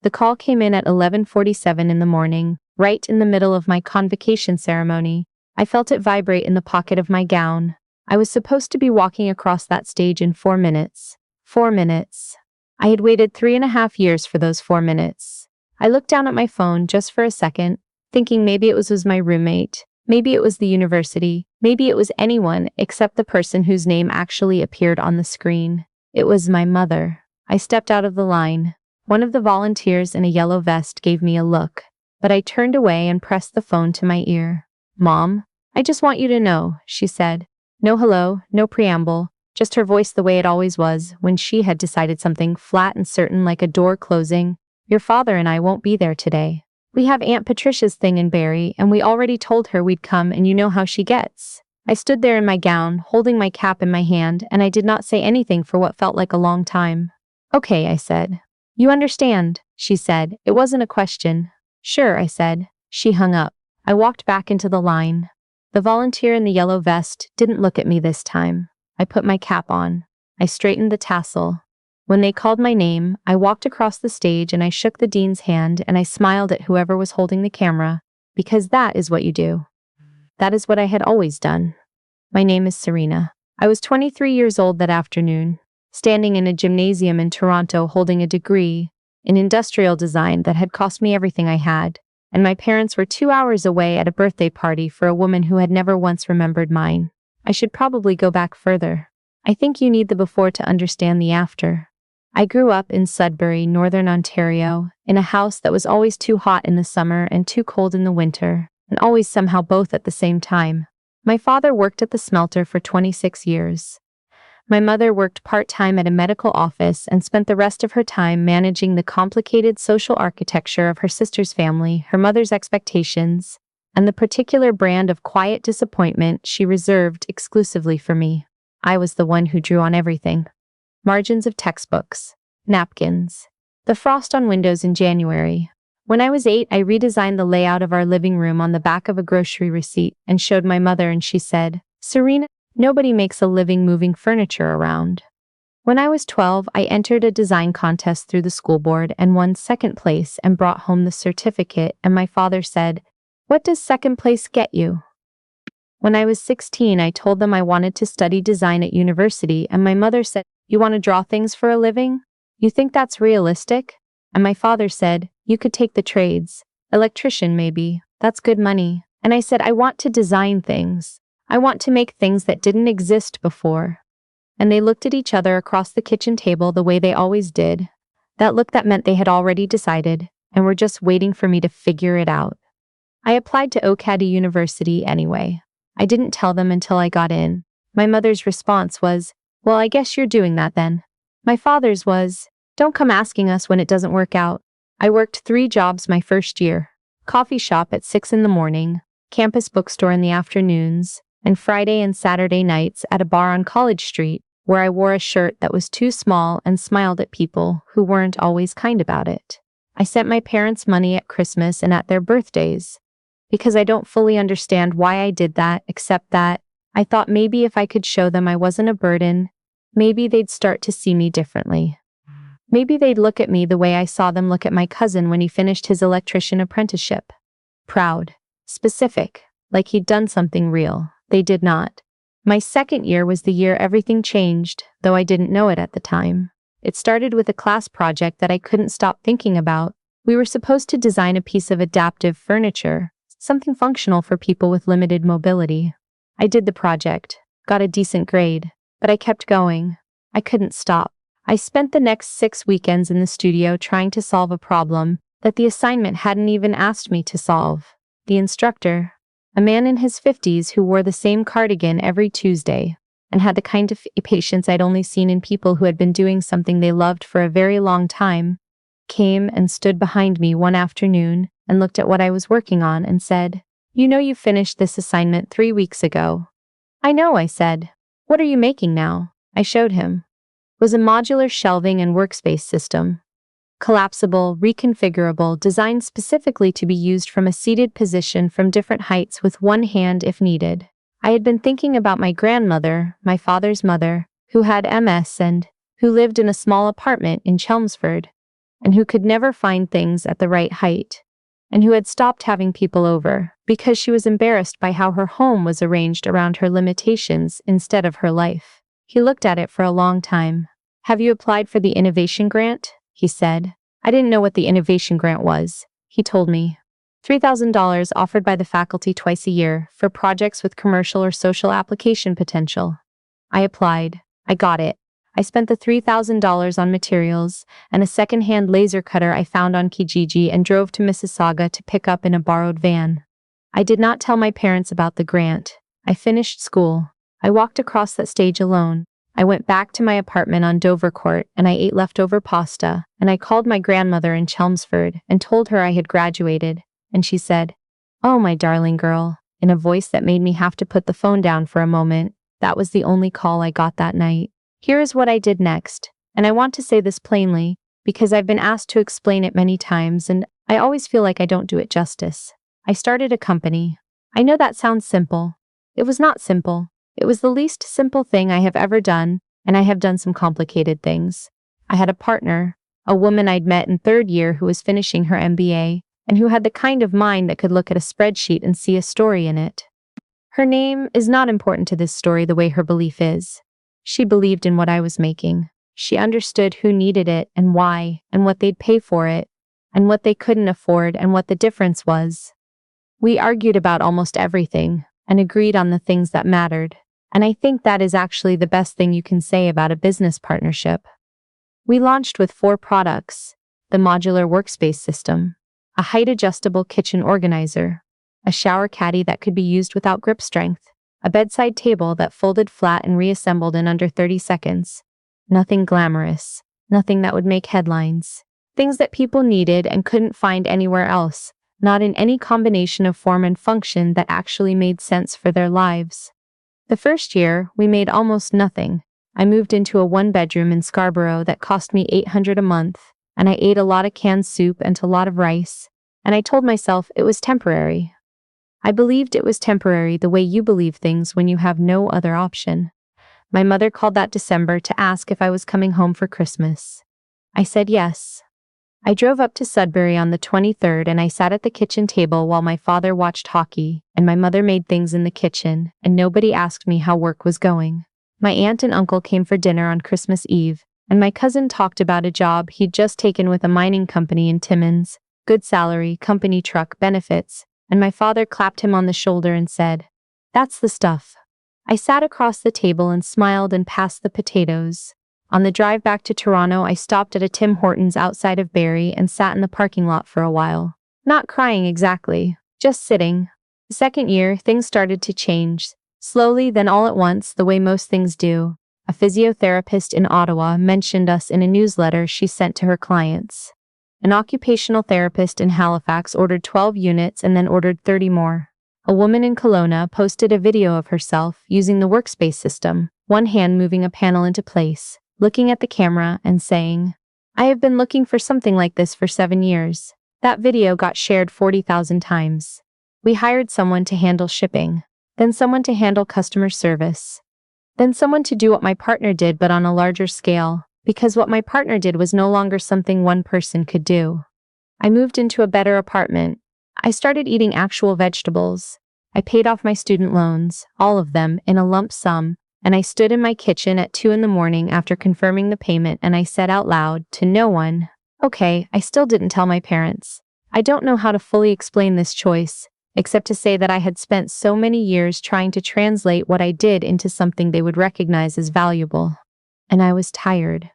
The call came in at 11:47 in the morning, right in the middle of my convocation ceremony. I felt it vibrate in the pocket of my gown. I was supposed to be walking across that stage in 4 minutes. 4 minutes. I had waited 3.5 years for those 4 minutes. I looked down at my phone just for a second, thinking maybe it was my roommate, maybe it was the university, maybe it was anyone except the person whose name actually appeared on the screen. It was my mother. I stepped out of the line. One of the volunteers in a yellow vest gave me a look, but I turned away and pressed the phone to my ear. "Mom, I just want you to know," she said. No hello, no preamble, just her voice the way it always was when she had decided something, flat and certain like a door closing. "Your father and I won't be there today. We have Aunt Patricia's thing in Barrie, and we already told her we'd come, and you know how she gets." I stood there in my gown, holding my cap in my hand, and I did not say anything for what felt like a long time. "Okay," I said. "You understand," she said. It wasn't a question. "Sure," I said. She hung up. I walked back into the line. The volunteer in the yellow vest didn't look at me this time. I put my cap on. I straightened the tassel. When they called my name, I walked across the stage and I shook the dean's hand and I smiled at whoever was holding the camera, because that is what you do. That is what I had always done. My name is Serena. I was 23 years old that afternoon, standing in a gymnasium in Toronto holding a degree in industrial design that had cost me everything I had, and my parents were 2 hours away at a birthday party for a woman who had never once remembered mine. I should probably go back further. I think you need the before to understand the after. I grew up in Sudbury, Northern Ontario, in a house that was always too hot in the summer and too cold in the winter, and always somehow both at the same time. My father worked at the smelter for 26 years. My mother worked part-time at a medical office and spent the rest of her time managing the complicated social architecture of her sister's family, her mother's expectations, and the particular brand of quiet disappointment she reserved exclusively for me. I was the one who drew on everything. Margins of textbooks, napkins, the frost on windows in January. When I was 8, I redesigned the layout of our living room on the back of a grocery receipt and showed my mother, and she said, "Serena, nobody makes a living moving furniture around." When I was 12, I entered a design contest through the school board and won second place and brought home the certificate, and my father said, "What does second place get you?" When I was 16, I told them I wanted to study design at university, and my mother said, "You want to draw things for a living? You think that's realistic?" And my father said, "You could take the trades. Electrician maybe. That's good money." And I said, "I want to design things. I want to make things that didn't exist before." And they looked at each other across the kitchen table the way they always did. That look that meant they had already decided, and were just waiting for me to figure it out. I applied to OCAD University anyway. I didn't tell them until I got in. My mother's response was, "Well, I guess you're doing that then." My father's was, "Don't come asking us when it doesn't work out." I worked 3 jobs my first year. Coffee shop at 6 in the morning, campus bookstore in the afternoons, and Friday and Saturday nights at a bar on College Street, where I wore a shirt that was too small and smiled at people who weren't always kind about it. I sent my parents money at Christmas and at their birthdays, because I don't fully understand why I did that, except that I thought maybe if I could show them I wasn't a burden, maybe they'd start to see me differently. Maybe they'd look at me the way I saw them look at my cousin when he finished his electrician apprenticeship. Proud. Specific. Like he'd done something real. They did not. My second year was the year everything changed, though I didn't know it at the time. It started with a class project that I couldn't stop thinking about. We were supposed to design a piece of adaptive furniture, something functional for people with limited mobility. I did the project, got a decent grade, but I kept going. I couldn't stop. I spent the next 6 weekends in the studio trying to solve a problem that the assignment hadn't even asked me to solve. The instructor, a man in his 50s who wore the same cardigan every Tuesday and had the kind of patience I'd only seen in people who had been doing something they loved for a very long time, came and stood behind me one afternoon and looked at what I was working on and said, "You know you finished this assignment 3 weeks ago." "I know," I said. "What are you making now?" I showed him. It was a modular shelving and workspace system. Collapsible, reconfigurable, designed specifically to be used from a seated position from different heights with one hand if needed. I had been thinking about my grandmother, my father's mother, who had MS and who lived in a small apartment in Chelmsford. and who could never find things at the right height, and who had stopped having people over because she was embarrassed by how her home was arranged around her limitations instead of her life. He looked at it for a long time. "Have you applied for the innovation grant?" he said. I didn't know what the innovation grant was. He told me. $3,000 offered by the faculty twice a year for projects with commercial or social application potential. I applied. I got it. I spent the $3,000 on materials and a second-hand laser cutter I found on Kijiji and drove to Mississauga to pick up in a borrowed van. I did not tell my parents about the grant. I finished school. I walked across that stage alone. I went back to my apartment on Dovercourt and I ate leftover pasta, and I called my grandmother in Chelmsford and told her I had graduated, and she said, "Oh, my darling girl," in a voice that made me have to put the phone down for a moment. That was the only call I got that night. Here is what I did next, and I want to say this plainly, because I've been asked to explain it many times and I always feel like I don't do it justice. I started a company. I know that sounds simple. It was not simple. It was the least simple thing I have ever done, and I have done some complicated things. I had a partner, a woman I'd met in third year who was finishing her MBA, and who had the kind of mind that could look at a spreadsheet and see a story in it. Her name is not important to this story the way her belief is. She believed in what I was making. She understood who needed it and why, and what they'd pay for it, and what they couldn't afford and what the difference was. We argued about almost everything, and agreed on the things that mattered. And I think that is actually the best thing you can say about a business partnership. We launched with 4 products: the modular workspace system, a height-adjustable kitchen organizer, a shower caddy that could be used without grip strength, a bedside table that folded flat and reassembled in under 30 seconds. Nothing glamorous, nothing that would make headlines. Things that people needed and couldn't find anywhere else, not in any combination of form and function that actually made sense for their lives. The first year, we made almost nothing. I moved into a 1-bedroom in Scarborough that cost me $800 a month, and I ate a lot of canned soup and a lot of rice, and I told myself it was temporary. I believed it was temporary the way you believe things when you have no other option. My mother called that December to ask if I was coming home for Christmas. I said yes. I drove up to Sudbury on the 23rd and I sat at the kitchen table while my father watched hockey, and my mother made things in the kitchen, and nobody asked me how work was going. My aunt and uncle came for dinner on Christmas Eve, and my cousin talked about a job he'd just taken with a mining company in Timmins, good salary, company truck, benefits, and my father clapped him on the shoulder and said, "That's the stuff." I sat across the table and smiled and passed the potatoes. On the drive back to Toronto, I stopped at a Tim Hortons outside of Barrie and sat in the parking lot for a while. Not crying exactly, just sitting. The second year, things started to change. Slowly, then all at once, the way most things do. A physiotherapist in Ottawa mentioned us in a newsletter she sent to her clients. An occupational therapist in Halifax ordered 12 units and then ordered 30 more. A woman in Kelowna posted a video of herself using the workspace system, one hand moving a panel into place, looking at the camera and saying, "I have been looking for something like this for 7 years. That video got shared 40,000 times. We hired someone to handle shipping, then someone to handle customer service, then someone to do what my partner did but on a larger scale, because what my partner did was no longer something one person could do. I moved into a better apartment. I started eating actual vegetables. I paid off my student loans, all of them, in a lump sum, and I stood in my kitchen at 2 in the morning after confirming the payment and I said out loud, to no one, okay, I still didn't tell my parents. I don't know how to fully explain this choice, except to say that I had spent so many years trying to translate what I did into something they would recognize as valuable. And I was tired.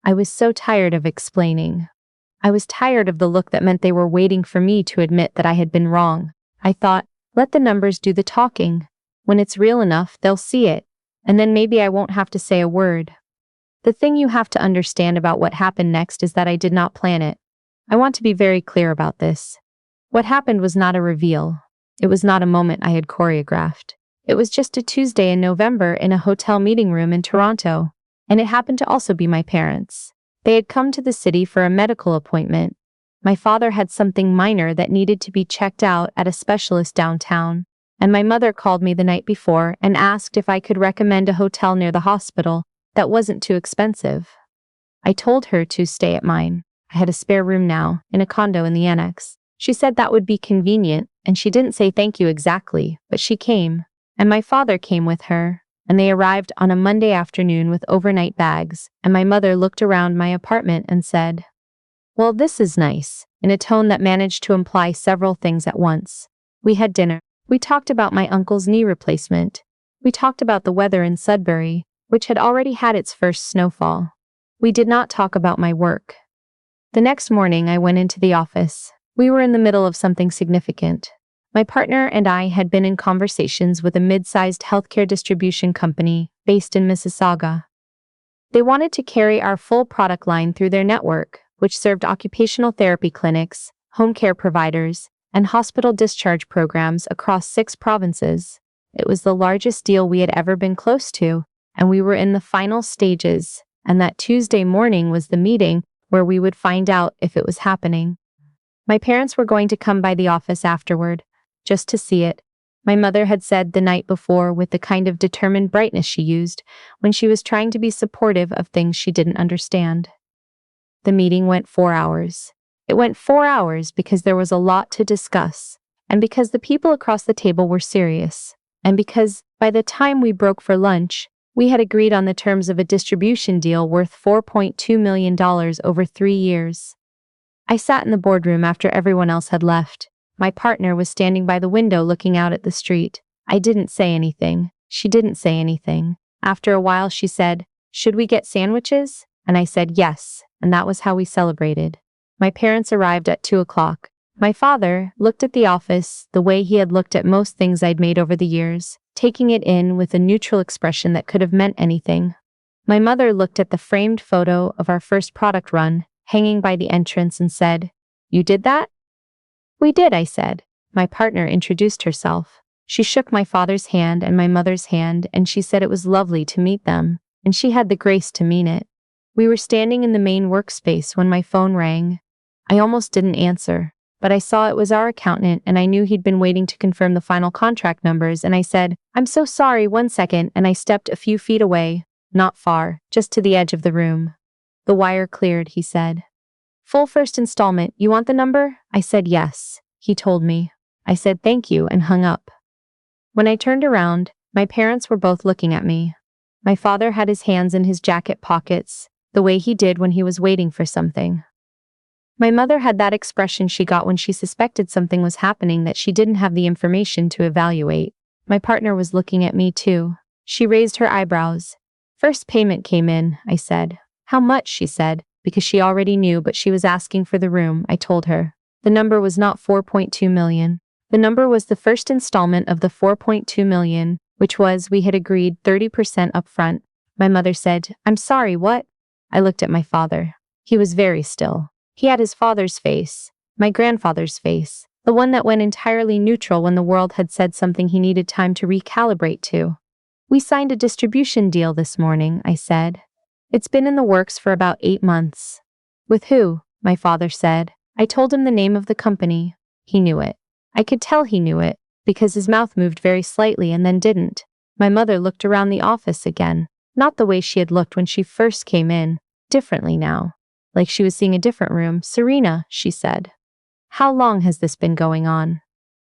I was so tired of explaining. I was tired of the look that meant they were waiting for me to admit that I had been wrong. I thought, let the numbers do the talking. When it's real enough, they'll see it. And then maybe I won't have to say a word. The thing you have to understand about what happened next is that I did not plan it. I want to be very clear about this. What happened was not a reveal. It was not a moment I had choreographed. It was just a Tuesday in November in a hotel meeting room in Toronto. And it happened to also be my parents. They had come to the city for a medical appointment. My father had something minor that needed to be checked out at a specialist downtown, and my mother called me the night before and asked if I could recommend a hotel near the hospital that wasn't too expensive. I told her to stay at mine. I had a spare room now, in a condo in the annex. She said that would be convenient, and she didn't say thank you exactly, but she came. And my father came with her, and they arrived on a Monday afternoon with overnight bags, and my mother looked around my apartment and said, "Well, this is nice," in a tone that managed to imply several things at once. We had dinner. We talked about my uncle's knee replacement. We talked about the weather in Sudbury, which had already had its first snowfall. We did not talk about my work. The next morning I went into the office. We were in the middle of something significant. My partner and I had been in conversations with a mid-sized healthcare distribution company based in Mississauga. They wanted to carry our full product line through their network, which served occupational therapy clinics, home care providers, and hospital discharge programs across 6 provinces. It was the largest deal we had ever been close to, and we were in the final stages, and that Tuesday morning was the meeting where we would find out if it was happening. My parents were going to come by the office afterward, just to see it. My mother had said the night before with the kind of determined brightness she used when she was trying to be supportive of things she didn't understand. The meeting went 4 hours. It went 4 hours because there was a lot to discuss, and because the people across the table were serious, and because, by the time we broke for lunch, we had agreed on the terms of a distribution deal worth $4.2 million over 3 years. I sat in the boardroom after everyone else had left. My partner was standing by the window looking out at the street. I didn't say anything. She didn't say anything. After a while she said, "Should we get sandwiches?" And I said yes, and that was how we celebrated. My parents arrived at 2 o'clock. My father looked at the office the way he had looked at most things I'd made over the years, taking it in with a neutral expression that could have meant anything. My mother looked at the framed photo of our first product run, hanging by the entrance, and said, "You did that?" "We did," I said. My partner introduced herself. She shook my father's hand and my mother's hand, and she said it was lovely to meet them, and she had the grace to mean it. We were standing in the main workspace when my phone rang. I almost didn't answer, but I saw it was our accountant, and I knew he'd been waiting to confirm the final contract numbers, and I said, "I'm so sorry, 1 second," and I stepped a few feet away, not far, just to the edge of the room. "The wire cleared," he said. "Full first installment, you want the number?" I said yes. He told me. I said thank you and hung up. When I turned around, my parents were both looking at me. My father had his hands in his jacket pockets, the way he did when he was waiting for something. My mother had that expression she got when she suspected something was happening that she didn't have the information to evaluate. My partner was looking at me too. She raised her eyebrows. "First payment came in," I said. "How much?" she said, because she already knew, but she was asking for the room. I told her. The number was not 4.2 million. The number was the first installment of the 4.2 million, which was, we had agreed, 30% upfront. My mother said, "I'm sorry, what?" I looked at my father. He was very still. He had his father's face, my grandfather's face, the one that went entirely neutral when the world had said something he needed time to recalibrate to. "We signed a distribution deal this morning," I said. "It's been in the works for about 8 months." "With who?" my father said. I told him the name of the company. He knew it. I could tell he knew it, because his mouth moved very slightly and then didn't. My mother looked around the office again, not the way she had looked when she first came in, differently now. Like she was seeing a different room. "Serena," she said. "How long has this been going on?"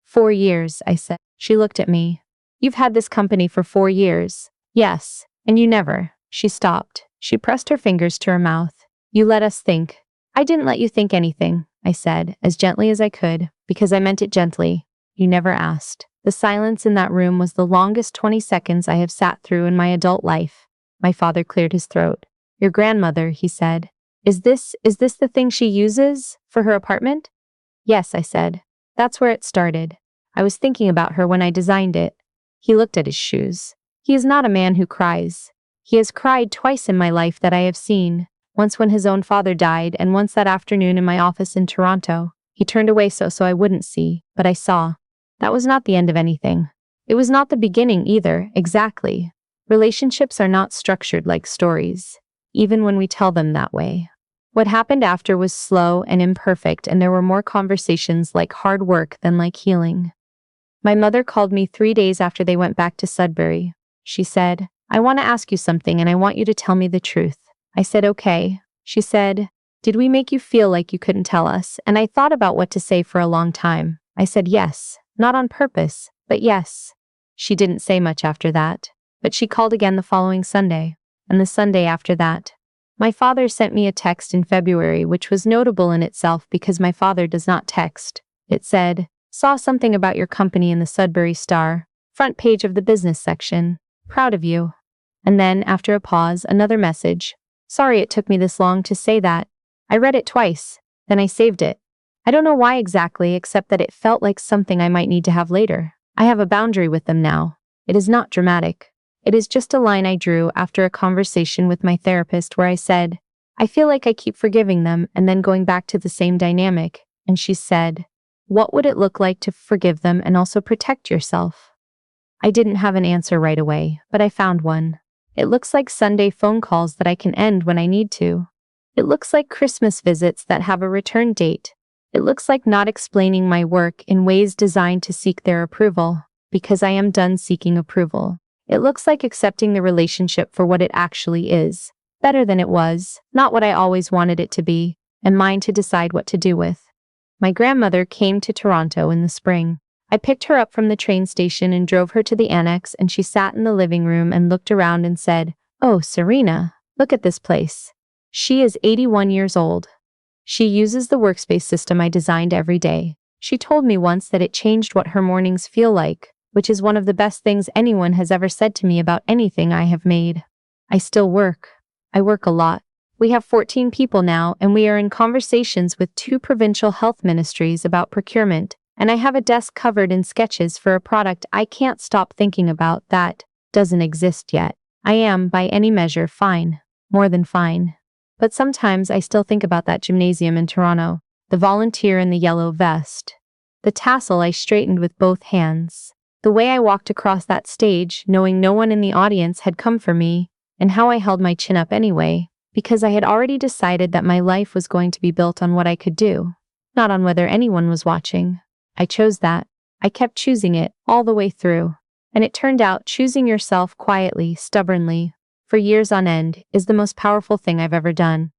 4 years, I said. She looked at me. "You've had this company for 4 years." "Yes, and you never." She stopped. She pressed her fingers to her mouth. "You let us think." "I didn't let you think anything," I said, as gently as I could, because I meant it gently. "You never asked." The silence in that room was the longest 20 seconds I have sat through in my adult life. My father cleared his throat. "Your grandmother," he said. Is this the thing she uses for her apartment?" "Yes," I said. "That's where it started. I was thinking about her when I designed it." He looked at his shoes. "He is not a man who cries. He has cried twice in my life that I have seen, once when his own father died and once that afternoon in my office in Toronto. He turned away so I wouldn't see, but I saw. That was not the end of anything. It was not the beginning either, exactly. Relationships are not structured like stories, even when we tell them that way. What happened after was slow and imperfect, and there were more conversations like hard work than like healing. My mother called me 3 days after they went back to Sudbury. She said, "I want to ask you something and I want you to tell me the truth." I said, "Okay." She said, Did we make you feel like you couldn't tell us? And I thought about what to say for a long time. I said yes, not on purpose, but yes. She didn't say much after that, but she called again the following Sunday, and the Sunday after that. My father sent me a text in February, which was notable in itself because my father does not text. It said, "Saw something about your company in the Sudbury Star, front page of the business section. Proud of you." And then, after a pause, another message. "Sorry it took me this long to say that. I read it twice, then I saved it. I don't know why exactly, except that it felt like something I might need to have later. I have a boundary with them now. It is not dramatic. It is just a line I drew after a conversation with my therapist where I said, I feel like I keep forgiving them and then going back to the same dynamic. And she said, what would it look like to forgive them and also protect yourself? I didn't have an answer right away, but I found one. It looks like Sunday phone calls that I can end when I need to. It looks like Christmas visits that have a return date. It looks like not explaining my work in ways designed to seek their approval, because I am done seeking approval. It looks like accepting the relationship for what it actually is, better than it was, not what I always wanted it to be, and mine to decide what to do with. My grandmother came to Toronto in the spring. I picked her up from the train station and drove her to the annex, and she sat in the living room and looked around and said, "Oh, Serena, look at this place." She is 81 years old. She uses the workspace system I designed every day. She told me once that it changed what her mornings feel like, which is one of the best things anyone has ever said to me about anything I have made. I still work. I work a lot. We have 14 people now, and we are in conversations with 2 provincial health ministries about procurement, and I have a desk covered in sketches for a product I can't stop thinking about that doesn't exist yet. I am, by any measure, fine. More than fine. But sometimes I still think about that gymnasium in Toronto, the volunteer in the yellow vest, the tassel I straightened with both hands, the way I walked across that stage knowing no one in the audience had come for me, and how I held my chin up anyway, because I had already decided that my life was going to be built on what I could do, not on whether anyone was watching. I chose that. I kept choosing it all the way through. And it turned out choosing yourself quietly, stubbornly, for years on end, is the most powerful thing I've ever done.